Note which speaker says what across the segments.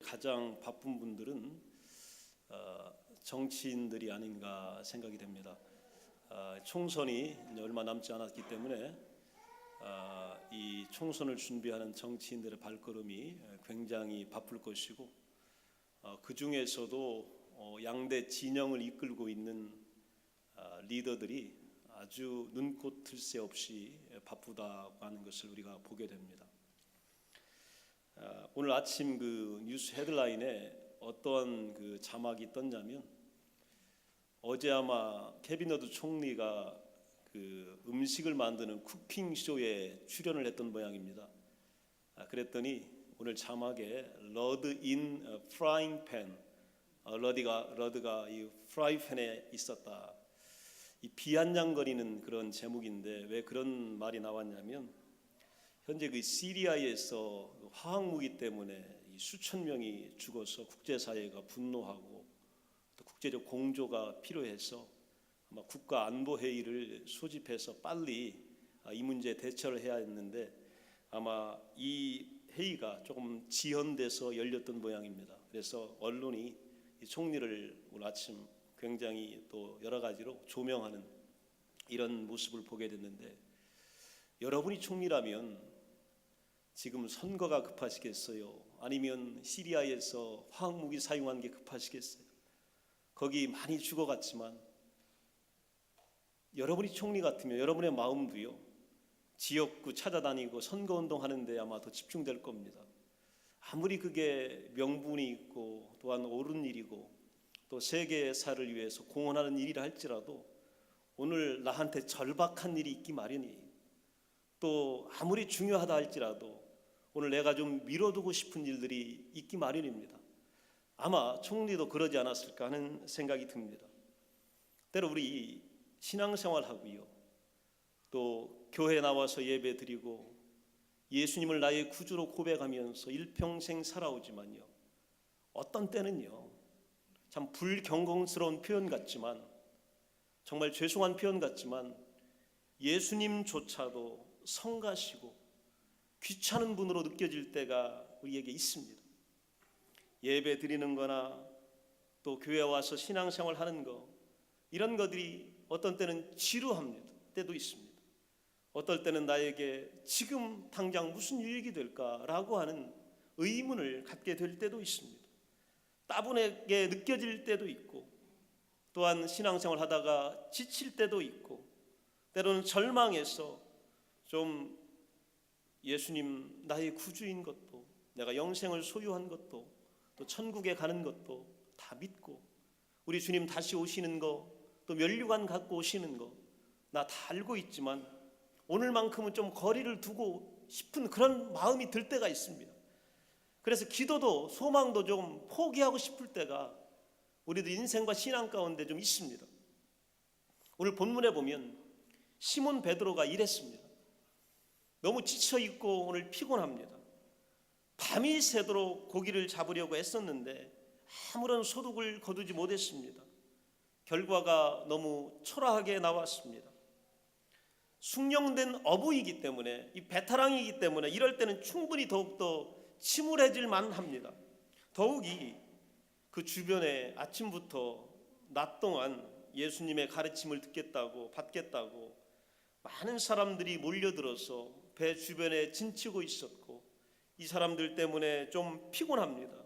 Speaker 1: 가장 바쁜 분들은 정치인들이 아닌가 생각이 됩니다. 총선이 얼마 남지 않았기 때문에 이 총선을 준비하는 정치인들의 발걸음이 굉장히 바쁠 것이고, 그 중에서도 양대 진영을 이끌고 있는 리더들이 아주 눈꽃 들새 없이 바쁘다고 하는 것을 우리가 보게 됩니다. 오늘 아침 그 뉴스 헤드라인에 어떠한 그 자막이 떴냐면, 어제 아마 케빈 어드 총리가 그 음식을 만드는 쿠킹 쇼에 출연을 했던 모양입니다. 그랬더니 오늘 자막에 러드 인 프라잉 팬, 러드가 이 프라이팬에 있었다. 이 비아냥거리는 그런 제목인데 왜 그런 말이 나왔냐면, 현재 그 시리아에서 화학무기 때문에 수천 명이 죽어서 국제사회가 분노하고 또 국제적 공조가 필요해서 아마 국가안보회의를 소집해서 빨리 이 문제에 대처를 해야 했는데, 아마 이 회의가 조금 지연돼서 열렸던 모양입니다. 그래서 언론이 이 총리를 오늘 아침 굉장히 또 여러 가지로 조명하는 이런 모습을 보게 됐는데, 여러분이 총리라면 지금 선거가 급하시겠어요? 아니면 시리아에서 화학무기 사용한 게 급하시겠어요? 거기 많이 죽어갔지만 여러분이 총리 같으면 여러분의 마음도요, 지역구 찾아다니고 선거운동 하는데 아마 더 집중될 겁니다. 아무리 그게 명분이 있고 또한 옳은 일이고 또 세계사를 위해서 공헌하는 일이라 할지라도 오늘 나한테 절박한 일이 있기 마련이에요. 또 아무리 중요하다 할지라도 오늘 내가 좀 미뤄두고 싶은 일들이 있기 마련입니다. 아마 총리도 그러지 않았을까 하는 생각이 듭니다. 때로 우리 신앙생활하고요, 또 교회에 나와서 예배 드리고 예수님을 나의 구주로 고백하면서 일평생 살아오지만요, 어떤 때는요 참 불경건스러운 표현 같지만, 정말 죄송한 표현 같지만 예수님조차도 성가시고 귀찮은 분으로 느껴질 때가 우리에게 있습니다. 예배 드리는 거나 또 교회 와서 신앙생활 하는 거, 이런 것들이 어떤 때는 지루합니다. 때도 있습니다. 어떨 때는 나에게 지금 당장 무슨 유익이 될까라고 하는 의문을 갖게 될 때도 있습니다. 따분하게 느껴질 때도 있고, 또한 신앙생활 하다가 지칠 때도 있고, 때로는 절망해서 좀 예수님 나의 구주인 것도, 내가 영생을 소유한 것도, 또 천국에 가는 것도 다 믿고, 우리 주님 다시 오시는 거, 또 면류관 갖고 오시는 거 나 다 알고 있지만 오늘만큼은 좀 거리를 두고 싶은 그런 마음이 들 때가 있습니다. 그래서 기도도 소망도 좀 포기하고 싶을 때가 우리들 인생과 신앙 가운데 좀 있습니다. 오늘 본문에 보면 시몬 베드로가 이랬습니다. 너무 지쳐있고 오늘 피곤합니다. 밤이 새도록 고기를 잡으려고 애썼는데 아무런 소득을 거두지 못했습니다. 결과가 너무 초라하게 나왔습니다. 숙련된 어부이기 때문에, 이 베테랑이기 때문에 이럴 때는 충분히 더욱더 침울해질 만합니다. 더욱이 그 주변에 아침부터 낮 동안 예수님의 가르침을 받겠다고 많은 사람들이 몰려들어서 배 주변에 진치고 있었고, 이 사람들 때문에 좀 피곤합니다.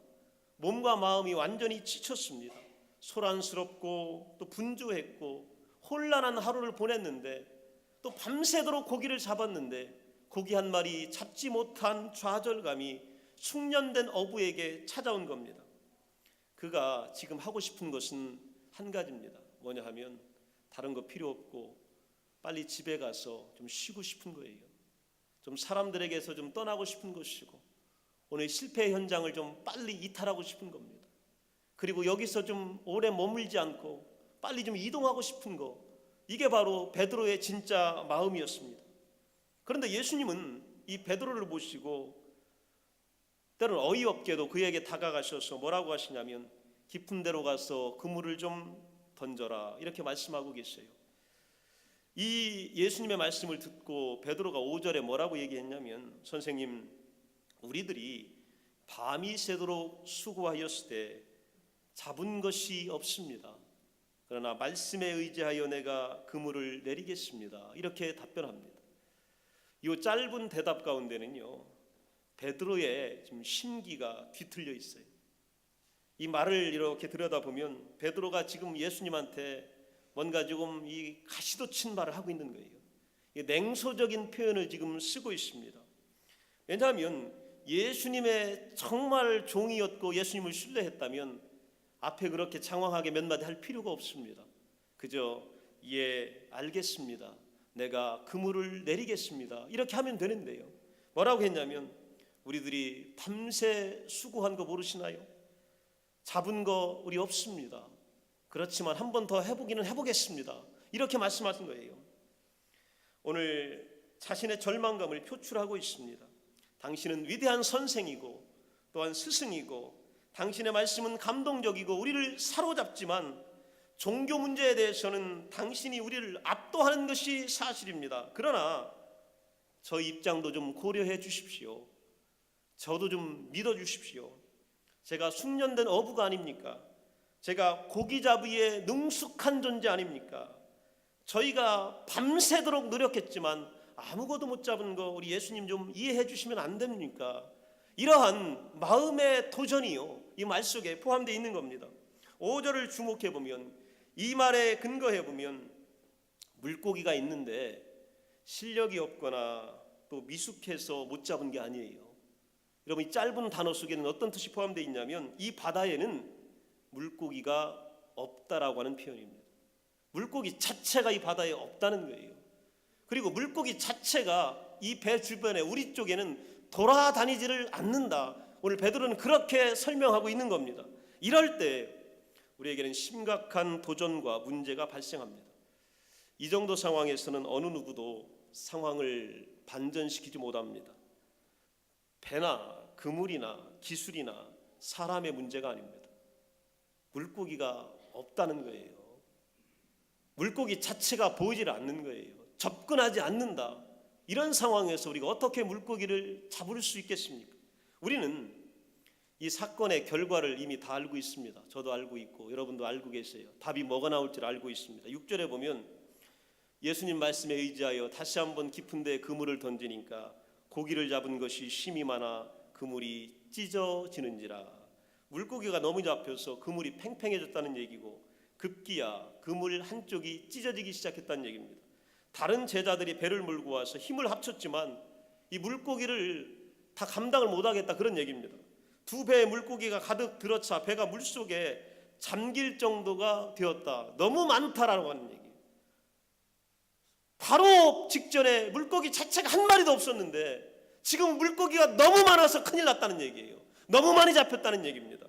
Speaker 1: 몸과 마음이 완전히 지쳤습니다. 소란스럽고 또 분주했고 혼란한 하루를 보냈는데, 또 밤새도록 고기를 잡았는데 고기 한 마리 잡지 못한 좌절감이 숙련된 어부에게 찾아온 겁니다. 그가 지금 하고 싶은 것은 한 가지입니다. 뭐냐 하면 다른 거 필요 없고 빨리 집에 가서 좀 쉬고 싶은 거예요. 좀 사람들에게서 좀 떠나고 싶은 것이고, 오늘 실패 현장을 좀 빨리 이탈하고 싶은 겁니다. 그리고 여기서 좀 오래 머물지 않고 빨리 좀 이동하고 싶은 거, 이게 바로 베드로의 진짜 마음이었습니다. 그런데 예수님은 이 베드로를 보시고 때로는 어이없게도 그에게 다가가셔서 뭐라고 하시냐면, 깊은 데로 가서 그물을 좀 던져라, 이렇게 말씀하고 계세요. 이 예수님의 말씀을 듣고 베드로가 5절에 뭐라고 얘기했냐면, 선생님, 우리들이 밤이 새도록 수고하였을 때 잡은 것이 없습니다. 그러나 말씀에 의지하여 내가 그물을 내리겠습니다. 이렇게 답변합니다. 이 짧은 대답 가운데는요, 베드로의 지금 심기가 뒤틀려 있어요. 이 말을 이렇게 들여다보면 베드로가 지금 예수님한테 뭔가 조금 이 가시돋친 말을 하고 있는 거예요. 냉소적인 표현을 지금 쓰고 있습니다. 왜냐하면 예수님의 정말 종이었고 예수님을 신뢰했다면 앞에 그렇게 장황하게 몇 마디 할 필요가 없습니다. 그저 예, 알겠습니다. 내가 그물을 내리겠습니다. 이렇게 하면 되는데요. 뭐라고 했냐면 우리들이 밤새 수고한 거 모르시나요? 잡은 거 우리 없습니다. 그렇지만 한 번 더 해보기는 해보겠습니다. 이렇게 말씀하신 거예요. 오늘 자신의 절망감을 표출하고 있습니다. 당신은 위대한 선생이고 또한 스승이고 당신의 말씀은 감동적이고 우리를 사로잡지만 종교 문제에 대해서는 당신이 우리를 압도하는 것이 사실입니다. 그러나 저 입장도 좀 고려해 주십시오. 저도 좀 믿어 주십시오. 제가 숙련된 어부가 아닙니까? 제가 고기잡이에 능숙한 존재 아닙니까? 저희가 밤새도록 노력했지만 아무것도 못 잡은 거 우리 예수님 좀 이해해 주시면 안 됩니까? 이러한 마음의 도전이요, 이 말 속에 포함되어 있는 겁니다. 5절을 주목해 보면, 이 말에 근거해 보면 물고기가 있는데 실력이 없거나 또 미숙해서 못 잡은 게 아니에요. 여러분, 이 짧은 단어 속에는 어떤 뜻이 포함되어 있냐면 이 바다에는 물고기가 없다라고 하는 표현입니다. 물고기 자체가 이 바다에 없다는 거예요. 그리고 물고기 자체가 이 배 주변에 우리 쪽에는 돌아다니지를 않는다. 오늘 베드로는 그렇게 설명하고 있는 겁니다. 이럴 때 우리에게는 심각한 도전과 문제가 발생합니다. 이 정도 상황에서는 어느 누구도 상황을 반전시키지 못합니다. 배나 그물이나 기술이나 사람의 문제가 아닙니다. 물고기가 없다는 거예요. 물고기 자체가 보이질 않는 거예요. 접근하지 않는다. 이런 상황에서 우리가 어떻게 물고기를 잡을 수 있겠습니까? 우리는 이 사건의 결과를 이미 다 알고 있습니다. 저도 알고 있고 여러분도 알고 계세요. 답이 뭐가 나올지를 알고 있습니다. 6절에 보면 예수님 말씀에 의지하여 다시 한번 깊은 데에 그물을 던지니까 고기를 잡은 것이 심이 많아 그물이 찢어지는지라. 물고기가 너무 잡혀서 그물이 팽팽해졌다는 얘기고 급기야 그물 한쪽이 찢어지기 시작했다는 얘기입니다. 다른 제자들이 배를 몰고 와서 힘을 합쳤지만 이 물고기를 다 감당을 못하겠다, 그런 얘기입니다. 2배의 물고기가 가득 들어차 배가 물속에 잠길 정도가 되었다. 너무 많다라고 하는 얘기. 바로 직전에 물고기 자체가 한 마리도 없었는데 지금 물고기가 너무 많아서 큰일 났다는 얘기예요. 너무 많이 잡혔다는 얘기입니다.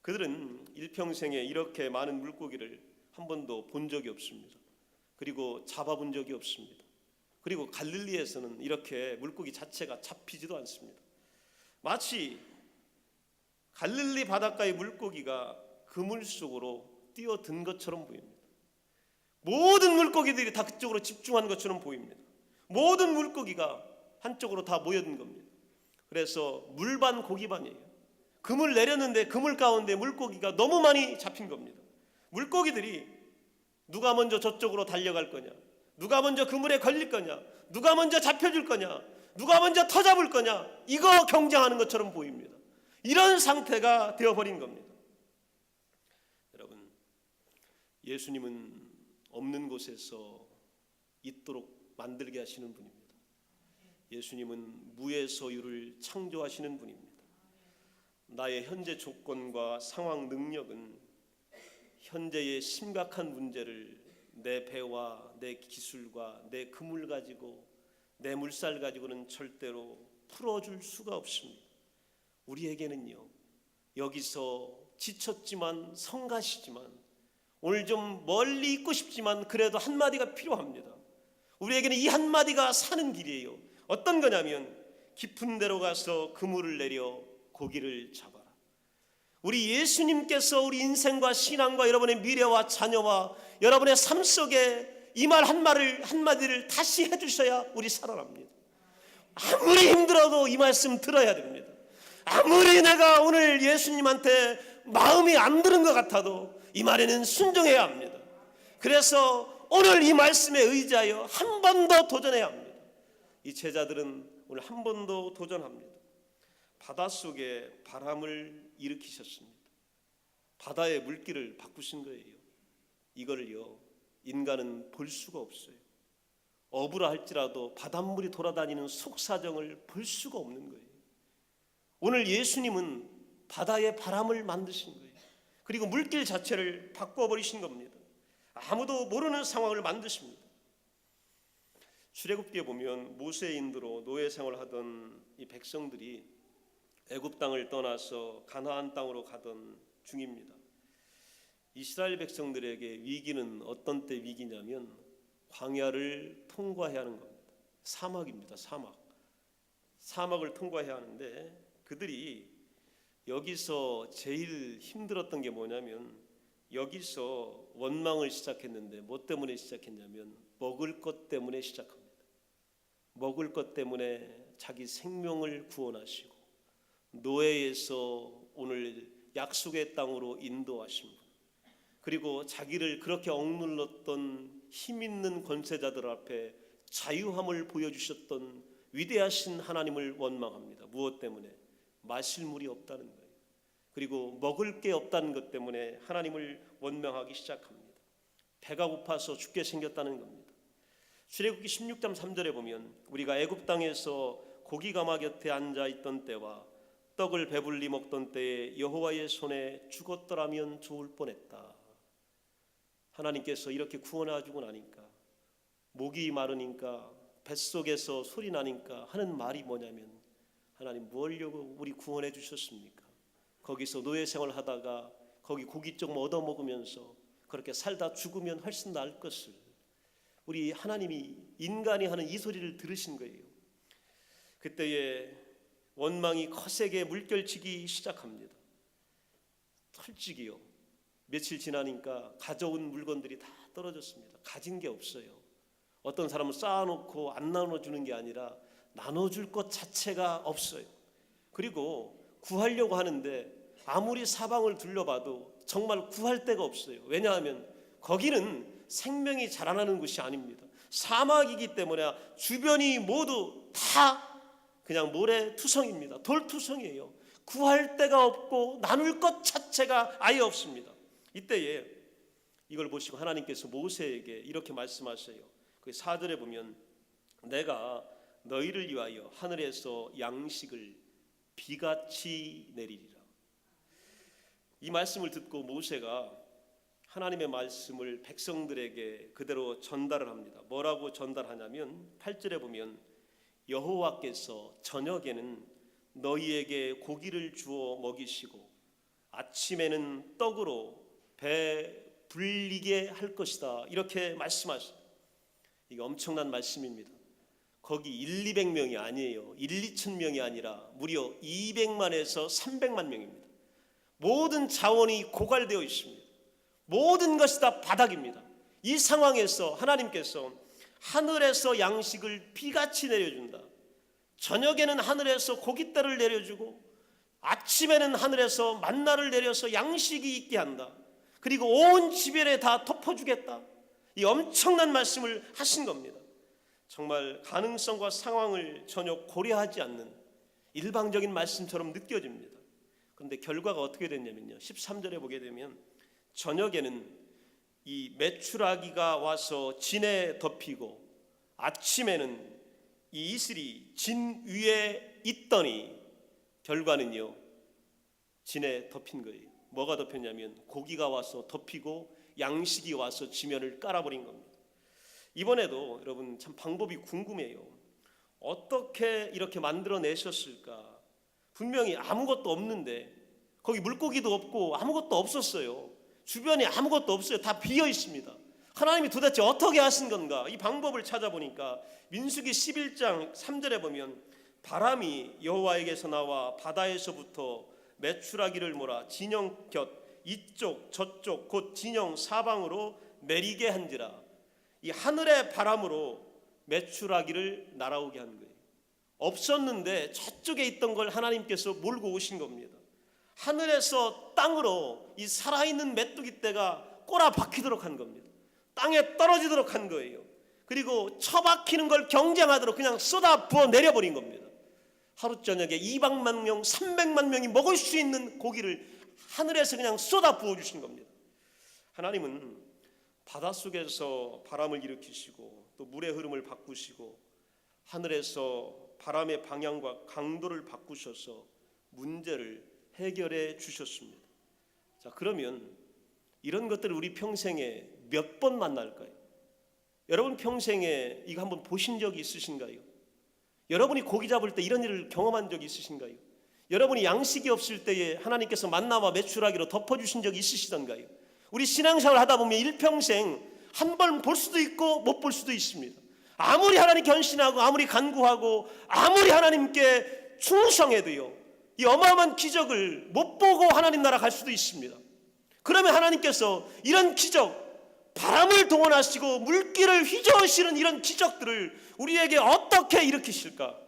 Speaker 1: 그들은 일평생에 이렇게 많은 물고기를 한 번도 본 적이 없습니다. 그리고 잡아본 적이 없습니다. 그리고 갈릴리에서는 이렇게 물고기 자체가 잡히지도 않습니다. 마치 갈릴리 바닷가의 물고기가 그물 속으로 뛰어든 것처럼 보입니다. 모든 물고기들이 다 그쪽으로 집중한 것처럼 보입니다. 모든 물고기가 한쪽으로 다 모여든 겁니다. 그래서 물반 고기반이에요. 그물 내렸는데 그물 가운데 물고기가 너무 많이 잡힌 겁니다. 물고기들이 누가 먼저 저쪽으로 달려갈 거냐, 누가 먼저 그물에 걸릴 거냐, 누가 먼저 잡혀줄 거냐, 누가 먼저 터잡을 거냐, 이거 경쟁하는 것처럼 보입니다. 이런 상태가 되어버린 겁니다. 여러분, 예수님은 없는 곳에서 있도록 만들게 하시는 분입니다. 예수님은 무에서 유를 창조하시는 분입니다. 나의 현재 조건과 상황 능력은 현재의 심각한 문제를 내 배와 내 기술과 내 그물 가지고 내 물살 가지고는 절대로 풀어줄 수가 없습니다. 우리에게는요, 여기서 지쳤지만 성가시지만 오늘 좀 멀리 있고 싶지만 그래도 한마디가 필요합니다. 우리에게는 이 한마디가 사는 길이에요. 어떤 거냐면 깊은 데로 가서 그물을 내려 고기를 잡아라. 우리 예수님께서 우리 인생과 신앙과 여러분의 미래와 자녀와 여러분의 삶 속에 이 말 한마디를 다시 해주셔야 우리 살아납니다. 아무리 힘들어도 이 말씀 들어야 됩니다. 아무리 내가 오늘 예수님한테 마음이 안 드는 것 같아도 이 말에는 순종해야 합니다. 그래서 오늘 이 말씀에 의지하여 한 번 더 도전해야 합니다. 이 제자들은 오늘 한 번 더 도전합니다. 바닷속에 바람을 일으키셨습니다. 바다의 물길을 바꾸신 거예요. 이걸요 인간은 볼 수가 없어요. 어부라 할지라도 바닷물이 돌아다니는 속사정을 볼 수가 없는 거예요. 오늘 예수님은 바다의 바람을 만드신 거예요. 그리고 물길 자체를 바꿔버리신 겁니다. 아무도 모르는 상황을 만드십니다. 출애굽기에 보면 모세의 인도로 노예 생활을 하던 이 백성들이 애굽 땅을 떠나서 가나안 땅으로 가던 중입니다. 이스라엘 백성들에게 위기는 어떤 때 위기냐면 광야를 통과해야 하는 겁니다. 사막입니다. 사막을 통과해야 하는데 그들이 여기서 제일 힘들었던 게 뭐냐면 여기서 원망을 시작했는데 뭐 때문에 시작했냐면 먹을 것 때문에 시작합니다. 먹을 것 때문에 자기 생명을 구원하시고 노예에서 오늘 약속의 땅으로 인도하신 분, 그리고 자기를 그렇게 억눌렀던 힘있는 권세자들 앞에 자유함을 보여주셨던 위대하신 하나님을 원망합니다. 무엇 때문에? 마실 물이 없다는 거예요. 그리고 먹을 게 없다는 것 때문에 하나님을 원망하기 시작합니다. 배가 고파서 죽게 생겼다는 겁니다. 출애굽기 16장 3절에 보면 우리가 애굽 땅에서 고기 가마 곁에 앉아 있던 때와 떡을 배불리 먹던 때에 여호와의 손에 죽었더라면 좋을 뻔했다. 하나님께서 이렇게 구원해주고 나니까 목이 마르니까 뱃속에서 소리 나니까 하는 말이 뭐냐면 하나님 뭐하려고 우리 구원해 주셨습니까? 거기서 노예 생활 하다가 거기 고기 좀 얻어 먹으면서 그렇게 살다 죽으면 훨씬 나을 것을. 우리 하나님이 인간이 하는 이 소리를 들으신 거예요. 그때에 원망이 거세게 물결치기 시작합니다. 솔직히요, 며칠 지나니까 가져온 물건들이 다 떨어졌습니다. 가진 게 없어요. 어떤 사람은 쌓아놓고 안 나눠주는 게 아니라 나눠줄 것 자체가 없어요. 그리고 구하려고 하는데 아무리 사방을 둘러봐도 정말 구할 데가 없어요. 왜냐하면 거기는 생명이 자라나는 곳이 아닙니다. 사막이기 때문에 주변이 모두 다 그냥 모래투성입니다. 돌투성이에요. 구할 데가 없고 나눌 것 자체가 아예 없습니다. 이때에 이걸 보시고 하나님께서 모세에게 이렇게 말씀하세요. 그 4절에 보면 내가 너희를 위하여 하늘에서 양식을 비같이 내리리라. 이 말씀을 듣고 모세가 하나님의 말씀을 백성들에게 그대로 전달을 합니다. 뭐라고 전달하냐면 8절에 보면 여호와께서 저녁에는 너희에게 고기를 주어 먹이시고 아침에는 떡으로 배 불리게 할 것이다. 이렇게 말씀하십니다. 이게 엄청난 말씀입니다. 거기 200명이 아니에요. 2천 명이 아니라 무려 200만에서 300만 명입니다. 모든 자원이 고갈되어 있습니다. 모든 것이 다 바닥입니다. 이 상황에서 하나님께서 하늘에서 양식을 비같이 내려준다. 저녁에는 하늘에서 고깃달을 내려주고 아침에는 하늘에서 만나를 내려서 양식이 있게 한다. 그리고 온 지변에 다 덮어주겠다. 이 엄청난 말씀을 하신 겁니다. 정말 가능성과 상황을 전혀 고려하지 않는 일방적인 말씀처럼 느껴집니다. 그런데 결과가 어떻게 됐냐면요, 13절에 보게 되면 저녁에는 이 메추라기가 와서 진에 덮이고 아침에는 이 이슬이 진 위에 있더니 결과는요, 진에 덮인 거예요. 뭐가 덮였냐면 고기가 와서 덮이고 양식이 와서 지면을 깔아버린 겁니다. 이번에도 여러분 참 방법이 궁금해요. 어떻게 이렇게 만들어내셨을까? 분명히 아무것도 없는데 거기 물고기도 없고 아무것도 없었어요. 주변에 아무것도 없어요. 다 비어 있습니다. 하나님이 도대체 어떻게 하신 건가? 이 방법을 찾아보니까 민수기 11장 3절에 보면 바람이 여호와에게서 나와 바다에서부터 메추라기를 몰아 진영 곁 이쪽 저쪽 곧 진영 사방으로 내리게 한지라. 이 하늘의 바람으로 메추라기를 날아오게 한 거예요. 없었는데 저쪽에 있던 걸 하나님께서 몰고 오신 겁니다. 하늘에서 땅으로 이 살아있는 메뚜기 떼가 꼬라박히도록 한 겁니다. 땅에 떨어지도록 한 거예요. 그리고 처박히는 걸 경쟁하도록 그냥 쏟아 부어 내려버린 겁니다. 하루 저녁에 200만 명, 300만 명이 먹을 수 있는 고기를 하늘에서 그냥 쏟아 부어주신 겁니다. 하나님은 바닷속에서 바람을 일으키시고 또 물의 흐름을 바꾸시고 하늘에서 바람의 방향과 강도를 바꾸셔서 문제를 해결해 주셨습니다. 자, 그러면 이런 것들을 우리 평생에 몇 번 만날까요? 여러분 평생에 이거 한번 보신 적이 있으신가요? 여러분이 고기 잡을 때 이런 일을 경험한 적이 있으신가요? 여러분이 양식이 없을 때에 하나님께서 만나와 메추라기로 덮어주신 적이 있으시던가요? 우리 신앙생활 하다 보면 일평생 한 번 볼 수도 있고 못 볼 수도 있습니다. 아무리 하나님 견신하고 아무리 간구하고 아무리 하나님께 충성해도요, 이 어마어마한 기적을 못 보고 하나님 나라 갈 수도 있습니다. 그러면 하나님께서 이런 기적, 바람을 동원하시고 물길을 휘저으시는 이런 기적들을 우리에게 어떻게 일으키실까?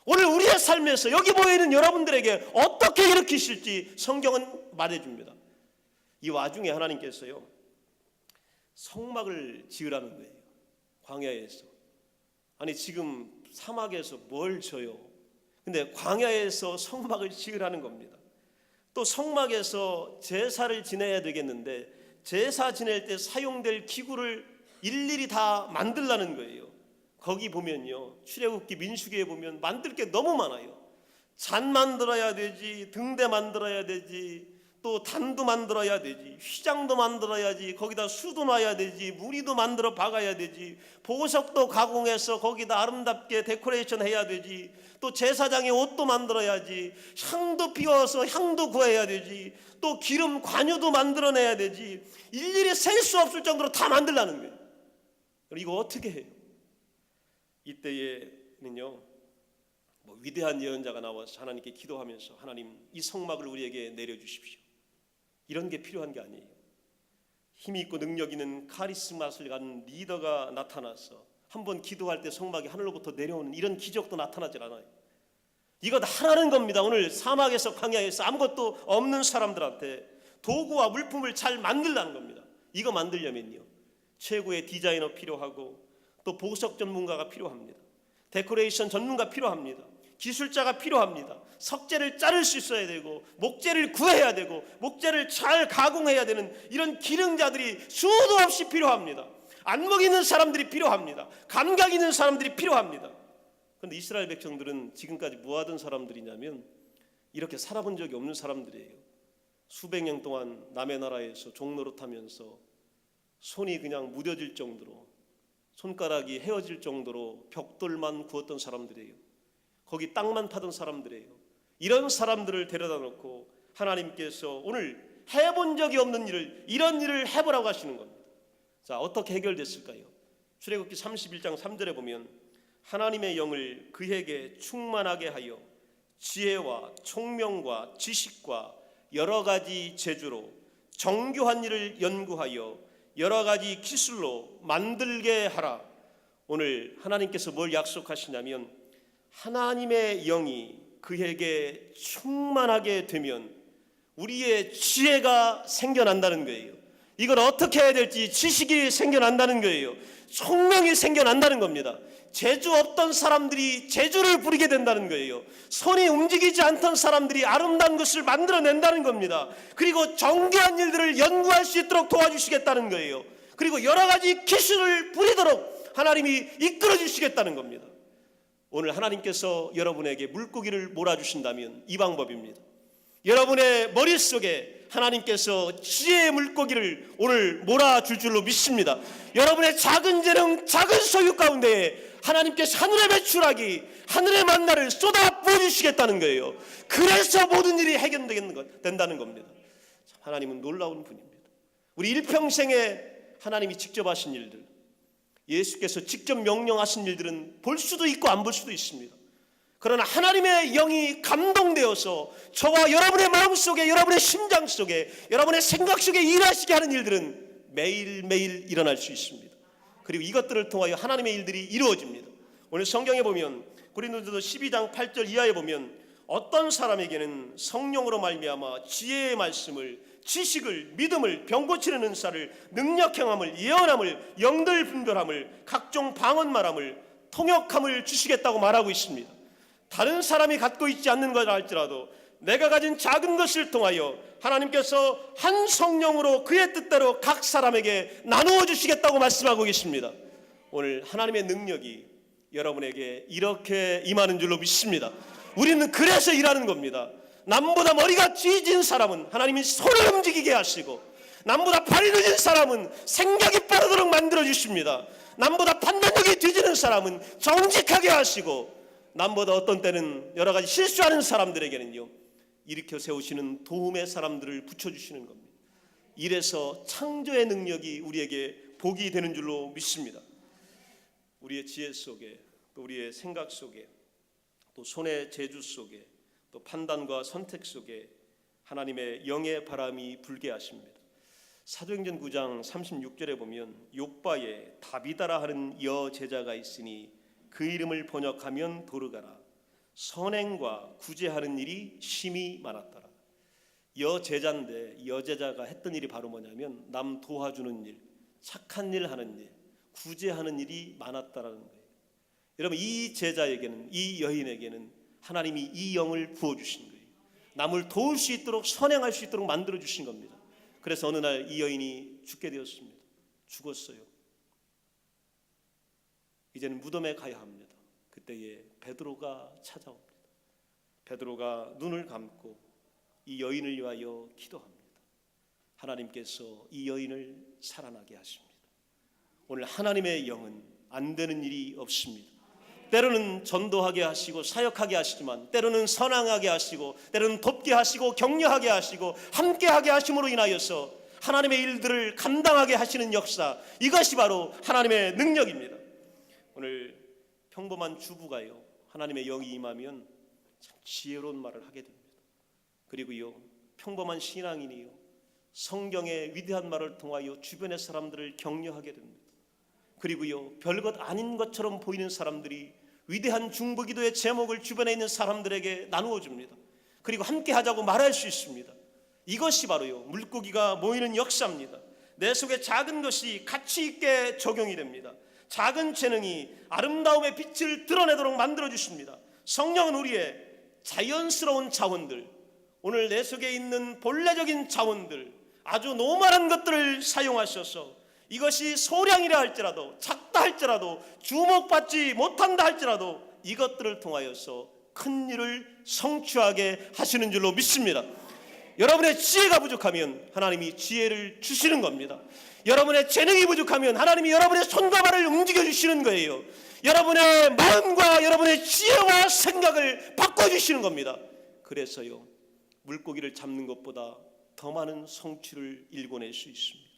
Speaker 1: 오늘 우리의 삶에서 여기 모여있는 여러분들에게 어떻게 일으키실지 성경은 말해줍니다. 이 와중에 하나님께서요, 성막을 지으라는 거예요. 광야에서. 아니 지금 사막에서 뭘 져요? 근데 광야에서 성막을 지으라는 겁니다. 또 성막에서 제사를 지내야 되겠는데 제사 지낼 때 사용될 기구를 일일이 다 만들라는 거예요. 거기 보면요, 출애굽기 민수기에 보면 만들 게 너무 많아요. 잔 만들어야 되지, 등대 만들어야 되지, 또 단도 만들어야 되지, 휘장도 만들어야지, 거기다 수도 놔야 되지, 무늬도 만들어 박아야 되지, 보석도 가공해서 거기다 아름답게 데코레이션 해야 되지, 또 제사장의 옷도 만들어야지, 향도 피워서 향도 구해야 되지, 또 기름 관유도 만들어내야 되지, 일일이 셀 수 없을 정도로 다 만들라는 거예요. 이거 어떻게 해요? 이때에는요, 위대한 예언자가 나와서 하나님께 기도하면서 하나님 이 성막을 우리에게 내려주십시오. 이런 게 필요한 게 아니에요. 힘이 있고 능력 있는 카리스마를 가진 리더가 나타나서 한번 기도할 때 성막이 하늘로부터 내려오는 이런 기적도 나타나질 않아요. 이거 하라는 겁니다. 오늘 사막에서 광야에서 아무것도 없는 사람들한테 도구와 물품을 잘 만들라는 겁니다. 이거 만들려면요, 최고의 디자이너 필요하고 또 보석 전문가가 필요합니다. 데코레이션 전문가 필요합니다. 기술자가 필요합니다. 석재를 자를 수 있어야 되고 목재를 구해야 되고 목재를 잘 가공해야 되는 이런 기능자들이 수도 없이 필요합니다. 안목 있는 사람들이 필요합니다. 감각 있는 사람들이 필요합니다. 그런데 이스라엘 백성들은 지금까지 뭐 하던 사람들이냐면 이렇게 살아본 적이 없는 사람들이에요. 수백 년 동안 남의 나라에서 종노릇하면서 손이 그냥 무뎌질 정도로, 손가락이 헤어질 정도로 벽돌만 구웠던 사람들이에요. 거기 땅만 파던 사람들이에요. 이런 사람들을 데려다 놓고 하나님께서 오늘 해본 적이 없는 일을, 이런 일을 해보라고 하시는 겁니다. 자, 어떻게 해결됐을까요? 출애굽기 31장 3절에 보면 하나님의 영을 그에게 충만하게 하여 지혜와 총명과 지식과 여러 가지 재주로 정교한 일을 연구하여 여러 가지 기술로 만들게 하라. 오늘 하나님께서 뭘 약속하시냐면 하나님의 영이 그에게 충만하게 되면 우리의 지혜가 생겨난다는 거예요. 이걸 어떻게 해야 될지 지식이 생겨난다는 거예요. 총명이 생겨난다는 겁니다. 재주 없던 사람들이 재주를 부리게 된다는 거예요. 손이 움직이지 않던 사람들이 아름다운 것을 만들어낸다는 겁니다. 그리고 정교한 일들을 연구할 수 있도록 도와주시겠다는 거예요. 그리고 여러 가지 기술을 부리도록 하나님이 이끌어 주시겠다는 겁니다. 오늘 하나님께서 여러분에게 물고기를 몰아주신다면 이 방법입니다. 여러분의 머릿속에 하나님께서 지혜의 물고기를 오늘 몰아줄 줄로 믿습니다. 여러분의 작은 재능, 작은 소유 가운데 하나님께서 하늘의 메추라기, 하늘의 만나를 쏟아 부어주시겠다는 거예요. 그래서 모든 일이 해결된다는 겁니다. 하나님은 놀라운 분입니다. 우리 일평생에 하나님이 직접 하신 일들, 예수께서 직접 명령하신 일들은 볼 수도 있고 안 볼 수도 있습니다. 그러나 하나님의 영이 감동되어서 저와 여러분의 마음속에, 여러분의 심장 속에, 여러분의 생각 속에 일하시게 하는 일들은 매일매일 일어날 수 있습니다. 그리고 이것들을 통하여 하나님의 일들이 이루어집니다. 오늘 성경에 보면 고린도전서 12장 8절 이하에 보면 어떤 사람에게는 성령으로 말미암아 지혜의 말씀을, 지식을, 믿음을, 병 고치는 은사를, 능력 행함을, 예언함을, 영들 분별함을, 각종 방언 말함을, 통역함을 주시겠다고 말하고 있습니다. 다른 사람이 갖고 있지 않는 것을 할지라도 내가 가진 작은 것을 통하여 하나님께서 한 성령으로 그의 뜻대로 각 사람에게 나누어 주시겠다고 말씀하고 계십니다. 오늘 하나님의 능력이 여러분에게 이렇게 임하는 줄로 믿습니다. 우리는 그래서 일하는 겁니다. 남보다 머리가 쥐진 사람은 하나님이 손을 움직이게 하시고, 남보다 발이 늦은 사람은 생각이 빠르도록 만들어 주십니다. 남보다 판단력이 뒤지는 사람은 정직하게 하시고, 남보다 어떤 때는 여러 가지 실수하는 사람들에게는요, 일으켜 세우시는 도움의 사람들을 붙여주시는 겁니다. 이래서 창조의 능력이 우리에게 복이 되는 줄로 믿습니다. 우리의 지혜 속에, 또 우리의 생각 속에, 또 손의 재주 속에, 또 판단과 선택 속에 하나님의 영의 바람이 불게 하십니다. 사도행전 9장 36절에 보면 욥바에 다비다라 하는 여제자가 있으니 그 이름을 번역하면 도르가라. 선행과 구제하는 일이 심히 많았더라. 여제자인데 여제자가 했던 일이 바로 뭐냐면 남 도와주는 일, 착한 일 하는 일, 구제하는 일이 많았다라는 거예요. 여러분, 이 제자에게는, 이 여인에게는 하나님이 이 영을 부어주신 거예요. 남을 도울 수 있도록, 선행할 수 있도록 만들어주신 겁니다. 그래서 어느 날 이 여인이 죽게 되었습니다. 죽었어요. 이제는 무덤에 가야 합니다. 그때에 베드로가 찾아옵니다. 베드로가 눈을 감고 이 여인을 위하여 기도합니다. 하나님께서 이 여인을 살아나게 하십니다. 오늘 하나님의 영은 안 되는 일이 없습니다. 때로는 전도하게 하시고 사역하게 하시지만, 때로는 선항하게 하시고, 때로는 돕게 하시고, 격려하게 하시고, 함께하게 하심으로 인하여서 하나님의 일들을 감당하게 하시는 역사, 이것이 바로 하나님의 능력입니다. 오늘 평범한 주부가요, 하나님의 영이 임하면 참 지혜로운 말을 하게 됩니다. 그리고요, 평범한 신앙인이요, 성경의 위대한 말을 통하여 주변의 사람들을 격려하게 됩니다. 그리고요, 별것 아닌 것처럼 보이는 사람들이 위대한 중보기도의 제목을 주변에 있는 사람들에게 나누어 줍니다. 그리고 함께 하자고 말할 수 있습니다. 이것이 바로요, 물고기가 모이는 역사입니다. 내 속에 작은 것이 가치 있게 적용이 됩니다. 작은 재능이 아름다움의 빛을 드러내도록 만들어 주십니다. 성령은 우리의 자연스러운 자원들, 오늘 내 속에 있는 본래적인 자원들, 아주 노멀한 것들을 사용하셔서 이것이 소량이라 할지라도, 작다 할지라도, 주목받지 못한다 할지라도 이것들을 통하여서 큰 일을 성취하게 하시는 줄로 믿습니다. 여러분의 지혜가 부족하면 하나님이 지혜를 주시는 겁니다. 여러분의 재능이 부족하면 하나님이 여러분의 손과 발을 움직여 주시는 거예요. 여러분의 마음과 여러분의 지혜와 생각을 바꿔주시는 겁니다. 그래서요, 물고기를 잡는 것보다 더 많은 성취를 일궈낼 수 있습니다.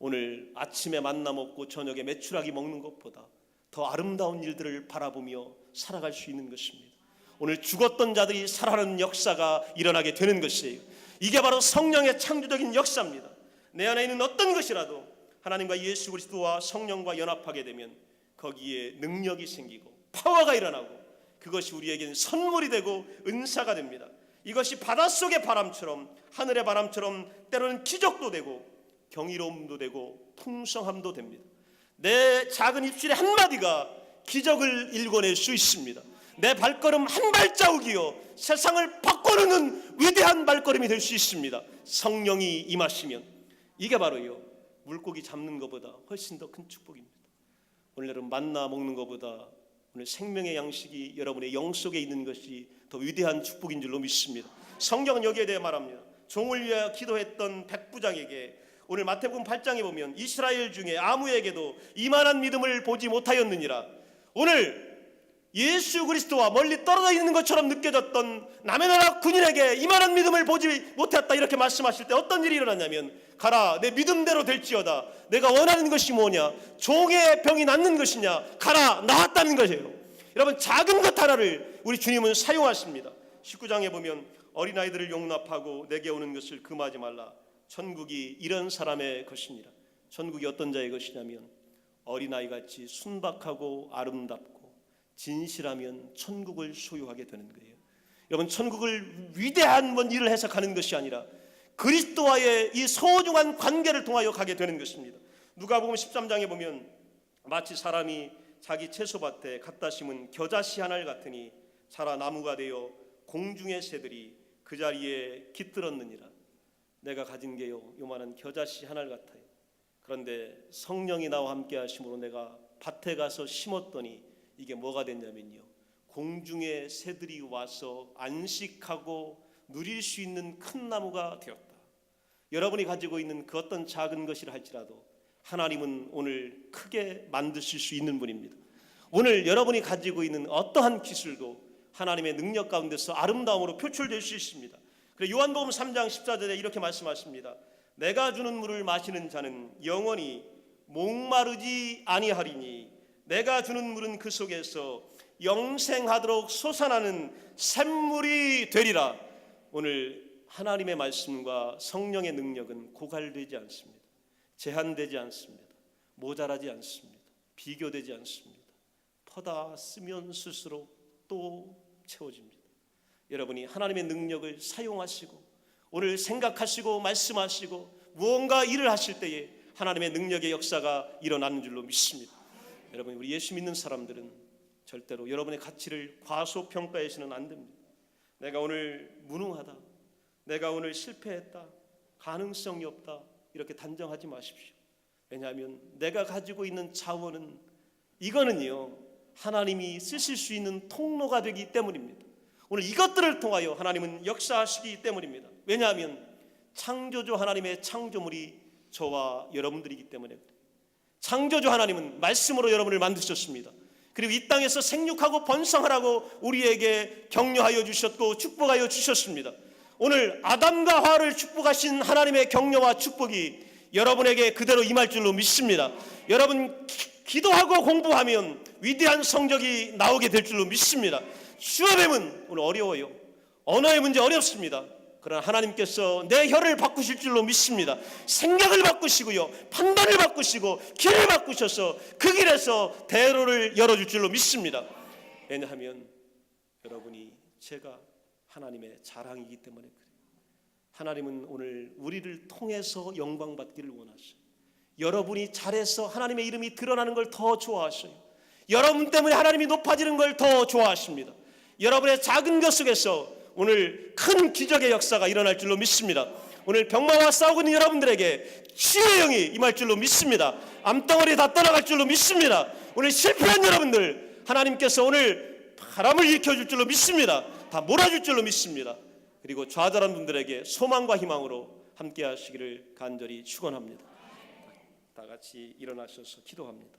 Speaker 1: 오늘 아침에 만나 먹고 저녁에 메추라기 먹는 것보다 더 아름다운 일들을 바라보며 살아갈 수 있는 것입니다. 오늘 죽었던 자들이 살아나는 역사가 일어나게 되는 것이에요. 이게 바로 성령의 창조적인 역사입니다. 내 안에 있는 어떤 것이라도 하나님과 예수 그리스도와 성령과 연합하게 되면 거기에 능력이 생기고 파워가 일어나고, 그것이 우리에게는 선물이 되고 은사가 됩니다. 이것이 바닷속의 바람처럼, 하늘의 바람처럼 때로는 기적도 되고 경이로움도 되고 풍성함도 됩니다. 내 작은 입술의 한마디가 기적을 일궈낼 수 있습니다. 내 발걸음 한 발자국이요, 세상을 바꿔놓는 위대한 발걸음이 될 수 있습니다. 성령이 임하시면. 이게 바로요, 물고기 잡는 것보다 훨씬 더 큰 축복입니다. 오늘 여러분 만나 먹는 것보다 오늘 생명의 양식이 여러분의 영 속에 있는 것이 더 위대한 축복인 줄로 믿습니다. 성경은 여기에 대해 말합니다. 종을 위하여 기도했던 백부장에게 오늘 마태복음 8장에 보면 이스라엘 중에 아무에게도 이만한 믿음을 보지 못하였느니라. 오늘 예수 그리스도와 멀리 떨어져 있는 것처럼 느껴졌던 남의 나라 군인에게 이만한 믿음을 보지 못했다, 이렇게 말씀하실 때 어떤 일이 일어났냐면, 가라, 내 믿음대로 될지어다. 내가 원하는 것이 뭐냐? 종의 병이 낫는 것이냐? 가라, 나았다는 것이에요. 여러분, 작은 것 하나를 우리 주님은 사용하십니다. 19장에 보면 어린아이들을 용납하고 내게 오는 것을 금하지 말라. 천국이 이런 사람의 것이니라. 천국이 어떤 자의 것이냐면 어린아이같이 순박하고 아름답고 진실하면 천국을 소유하게 되는 거예요. 여러분, 천국을 위대한 뭔 일을 해서 가는 것이 아니라 그리스도와의 이 소중한 관계를 통하여 가게 되는 것입니다. 누가복음 13장에 보면 마치 사람이 자기 채소밭에 갖다 심은 겨자씨 하나를 같으니 자라 나무가 되어 공중의 새들이 그 자리에 깃들었느니라. 내가 가진 게요 요만한 겨자씨 하나를 같아요. 그런데 성령이 나와 함께 하심으로 내가 밭에 가서 심었더니 이게 뭐가 됐냐면요, 공중의 새들이 와서 안식하고 누릴 수 있는 큰 나무가 되었다. 여러분이 가지고 있는 그 어떤 작은 것이라 할지라도 하나님은 오늘 크게 만드실 수 있는 분입니다. 오늘 여러분이 가지고 있는 어떠한 기술도 하나님의 능력 가운데서 아름다움으로 표출될 수 있습니다. 그래서 요한복음 3장 14절에 이렇게 말씀하십니다. 내가 주는 물을 마시는 자는 영원히 목마르지 아니하리니 내가 주는 물은 그 속에서 영생하도록 솟아나는 샘물이 되리라. 오늘 하나님의 말씀과 성령의 능력은 고갈되지 않습니다. 제한되지 않습니다. 모자라지 않습니다. 비교되지 않습니다. 퍼다 쓰면 쓸수록 또 채워집니다. 여러분이 하나님의 능력을 사용하시고 오늘 생각하시고 말씀하시고 무언가 일을 하실 때에 하나님의 능력의 역사가 일어나는 줄로 믿습니다. 여러분, 우리 예수 믿는 사람들은 절대로 여러분의 가치를 과소평가해서는 안 됩니다. 내가 오늘 무능하다, 내가 오늘 실패했다, 가능성이 없다, 이렇게 단정하지 마십시오. 왜냐하면 내가 가지고 있는 자원은 이거는요 하나님이 쓰실 수 있는 통로가 되기 때문입니다. 오늘 이것들을 통하여 하나님은 역사하시기 때문입니다. 왜냐하면 창조주 하나님의 창조물이 저와 여러분들이기 때문에 그래요. 창조주 하나님은 말씀으로 여러분을 만드셨습니다. 그리고 이 땅에서 생육하고 번성하라고 우리에게 격려하여 주셨고 축복하여 주셨습니다. 오늘 아담과 하와를 축복하신 하나님의 격려와 축복이 여러분에게 그대로 임할 줄로 믿습니다. 여러분 기도하고 공부하면 위대한 성적이 나오게 될 줄로 믿습니다. 수업에는 오늘 어려워요. 언어의 문제 어렵습니다. 그러나 하나님께서 내 혀를 바꾸실 줄로 믿습니다. 생각을 바꾸시고요, 판단을 바꾸시고 길을 바꾸셔서 그 길에서 대로를 열어줄 줄로 믿습니다. 왜냐하면 여러분이 제가 하나님의 자랑이기 때문에 그래요. 하나님은 오늘 우리를 통해서 영광 받기를 원하셔요. 여러분이 잘해서 하나님의 이름이 드러나는 걸 더 좋아하셔요. 여러분 때문에 하나님이 높아지는 걸 더 좋아하십니다. 여러분의 작은 것 속에서 오늘 큰 기적의 역사가 일어날 줄로 믿습니다. 오늘 병마와 싸우고 있는 여러분들에게 치유의 영이 임할 줄로 믿습니다. 암덩어리 다 떠나갈 줄로 믿습니다. 오늘 실패한 여러분들 하나님께서 오늘 바람을 일으켜줄 줄로 믿습니다. 다 몰아줄 줄로 믿습니다. 그리고 좌절한 분들에게 소망과 희망으로 함께 하시기를 간절히 축원합니다. 다 같이 일어나셔서 기도합니다.